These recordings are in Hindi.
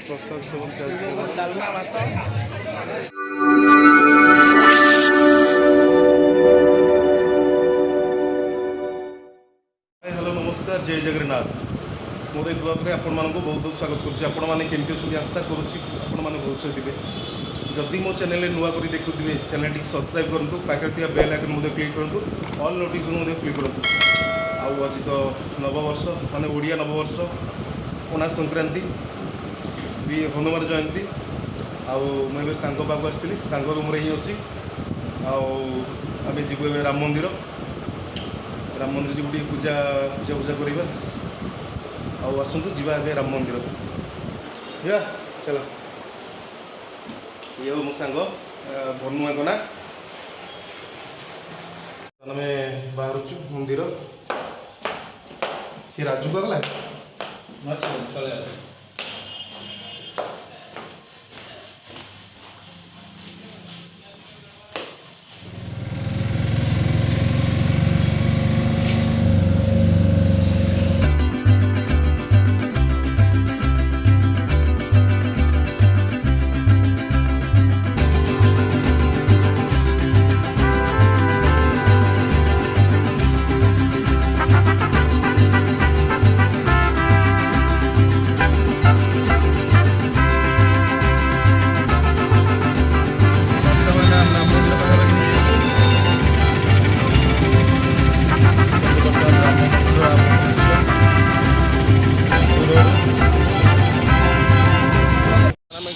प्रसाद सेवन चलती हेलो नमस्कार जय जगन्नाथ मोदी ब्लॉग रे आपण मानक बहुत बहुत स्वागत करुच्ची आपण मैंने केमती अच्छे आशा करुच्ची आपण मैंने भलसे थे जदि मो चैनल नुआ कर देखुवे चैनल टी सब्सक्राइब करूँ पाखे बेल आइकन क्लिक करूँ ऑल नोटिफिकेशन क्लिक करूँ आज तो नववर्ष माने ओडिया नववर्ष पणा संक्रांति भी हनुमान जयंती आउ सांग पाक आसती सांग रूम ही अच्छी आम जीव राम मंदिर जी गोटे पूजा पूजा पूजा करवा आसतु जी आगे राम मंदिर या चलो ये मो सांग धनुआ गना आम बाहर मंदिर कि राजू कहला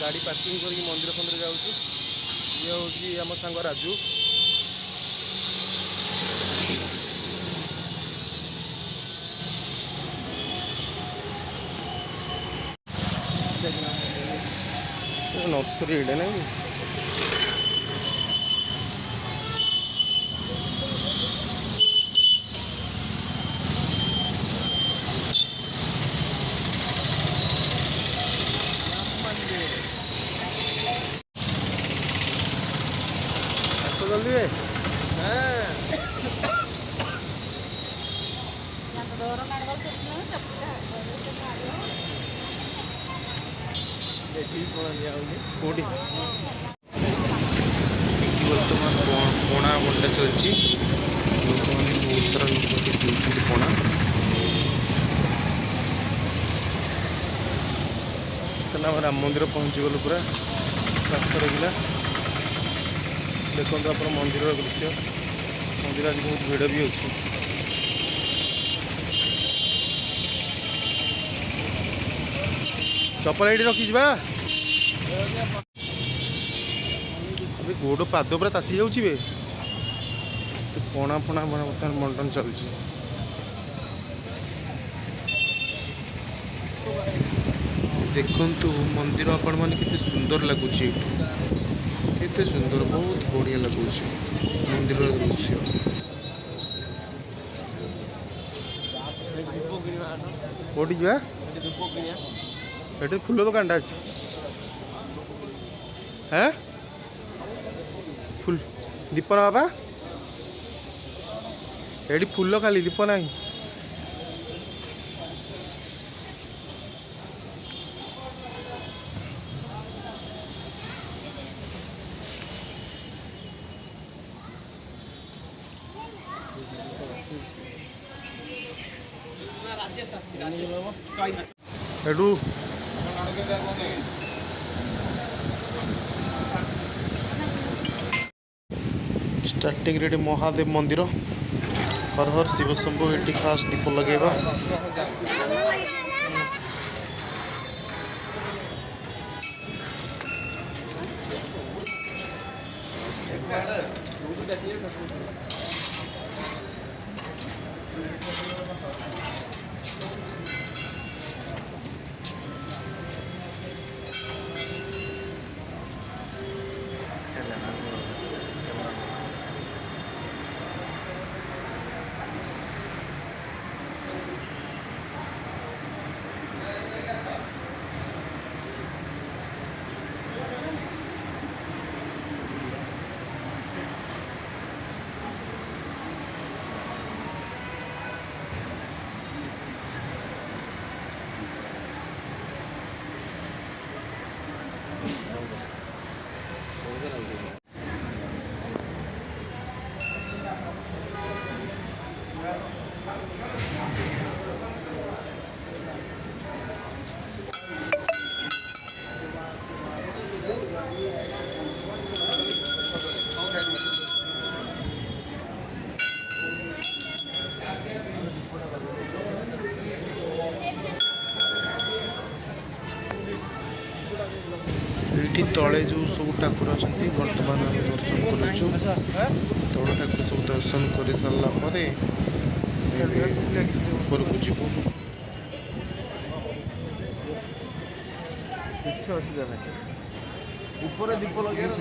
गाड़ी पार्किंग करके मंदिर फंदिर जाऊँ ये हूँ आम सांग राजू नर्सरी एडे ना जल्दी कौटी बर्तमान पणा बंटा चलती लोक मैंने बहुत सारा लोग पीछे पणा आम राम मंदिर पहुँची गलु पूरा पाखर गला देखो आप मंदिर दृश्य मंदिर आज बहुत भिड़ भी अच्छी चपल ये रखी जा अभी गोड़ पाद पूरा ताती जाऊँगी बे पणा फणा बर्तमान बंटन चलती देखु मंदिर आपण मैंने केते सुंदर लगुच केते सुंदर बहुत बढ़िया लगुच मंदिर दृश्य कोटी जा फूल दुकान अच्छी हाँ फुल दीप ना बाबा ये फूल खाली दीप ना एडू स्टार्टिंग रे महादेव मंदिर हर हर शिव शंभु ये खास दीप लगेगा ଏଇଠି ତଳେ ଯେଉଁ ସବୁ ଠାକୁର ଅଛନ୍ତି ବର୍ତ୍ତମାନ ଆମେ ଦର୍ଶନ କରୁଛୁ। ତଳ ଠାକୁର ସବୁ ଦର୍ଶନ କରି ସାରିଲା ପରେ ଉପରକୁ ଯିବୁ। କିଛି ଅସୁବିଧା ନାହିଁ। ଉପରେ ଦୀପ ଲଗେଇବା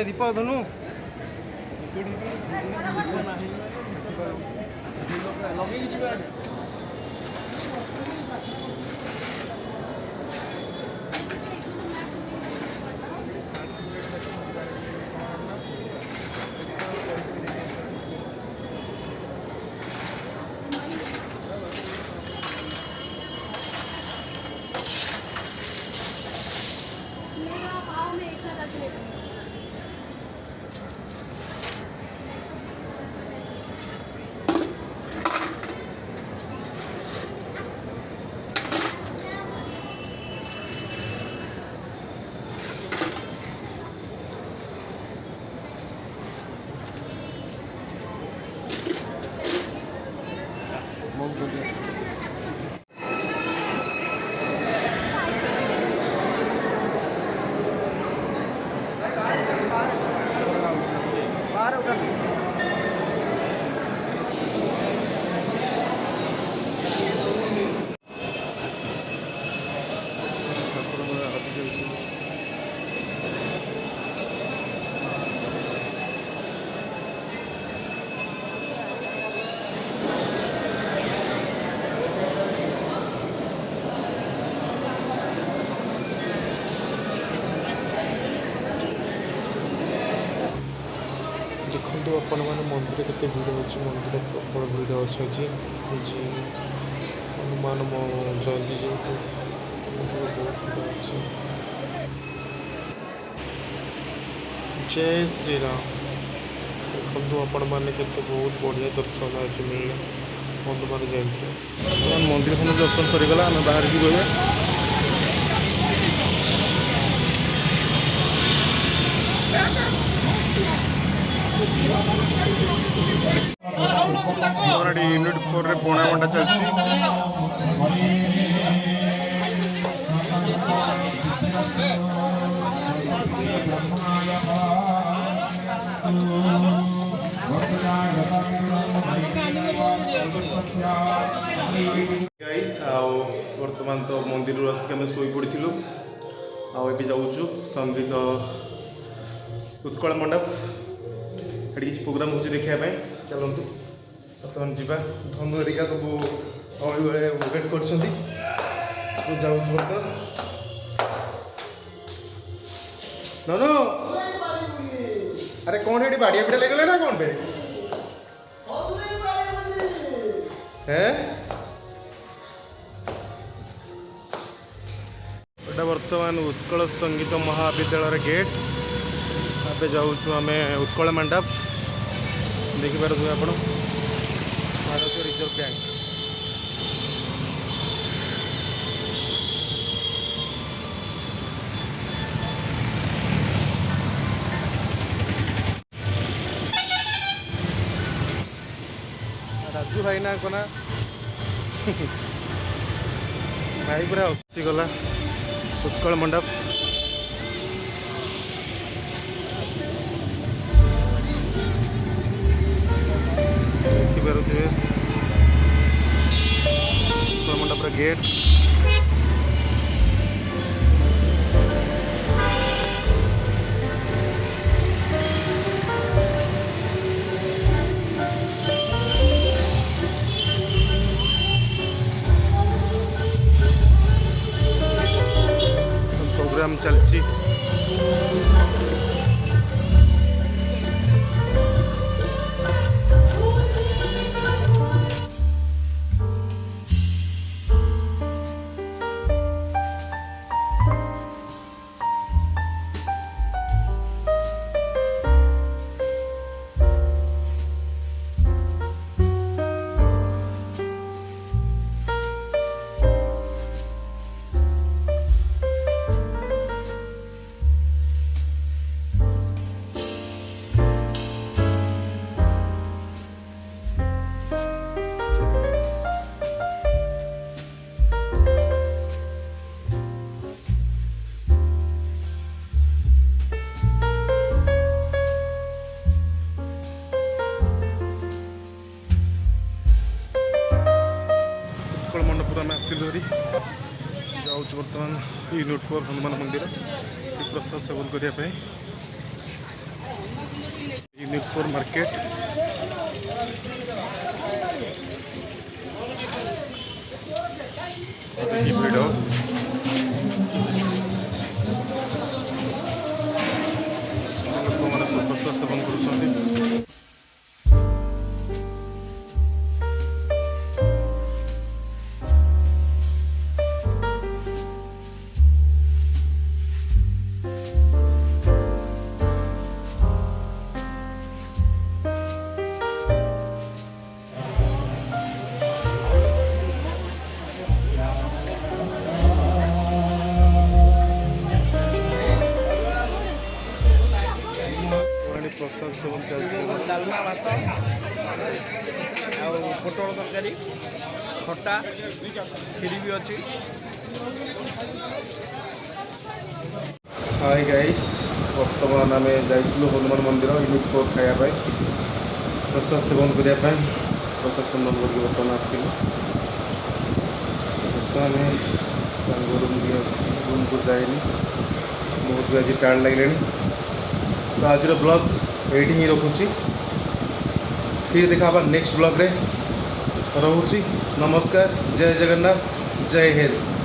ଦୀପ ଧନୁ ଲଗେଇକି ଯିବା। ଦେଖନ୍ତୁ ଆପଣମାନେ ମନ୍ଦିର କେତେ ଭିଡ଼ ଅଛି। ମନ୍ଦିର ପ୍ରବଳ ଭିଡ଼ ଅଛି ଆଜି ହନୁମାନ ଜୟନ୍ତୀ ଯେହେତୁ ମନ୍ଦିର ବହୁତ ଭିଡ଼ ଅଛି। ଜୟ ଶ୍ରୀରାମ। ଦେଖନ୍ତୁ ଆପଣମାନେ କେତେ ବହୁତ ବଢ଼ିଆ ଦର୍ଶନ ଆଜି ମିଳିଲା ହନୁମାନ ଜୟନ୍ତୀ। ମନ୍ଦିର ଦର୍ଶନ ସରିଗଲା, ଆମେ ବାହାରିକି ଗଲେ। यूनिट 4 रे पणा बंटा चलती। गाइस वर्तमान तो मंदिर आसिक आम शोई पड़ू आबे जाऊँ संगीत उत्कल मंडप ये किसी प्रोग्राम हो देखापी। चलतु बर्तमान जावा धनु हरिका सब वेट कर जाऊँ बर्तमान। धनु अरे कौन ये बाड़िया पिटा लगे ना कौन पे है बर्तमान उत्कल संगीत महाविद्यालय गेट आबे जाऊँ आम उत्कल मंडप देखिपे आप भारतीय रिजर्व बैंक। राजू भाई ना को ना भाई पूरा हसीगला उत्कल मंडप। ବୁଝିପାରୁଥିବେ ମଣ୍ଡପର ଗେଟ୍। प्रोग्राम चलची मंडपुर आम आसिलु जाऊँ बर्तमान यूनिट 4 हनुमान मंदिर प्रसाद सेवन करने यूनिट 4 मार्केट। भिड़ लोक मैंने प्रसाद सेवन कर प्रसाद सेवन चलती डालमा भात पोटल तरकारी खटा खीरी भी अच्छी। हाय गाइस बर्तमान आम जाइलु हनुमान मंदिर यूनिट 4 खायापी प्रसाद सेवन करने प्रसाद सेवन करके बर्तमान आसलु बर्तमान सांग रूम को जाइनी बहुत भी आज टायर्ड लगे। तो आज ब्लॉग एठी ही रखुची फिर देखा नेक्स्ट ब्लॉग रे। रोची नमस्कार जय जगन्नाथ जय हिंद।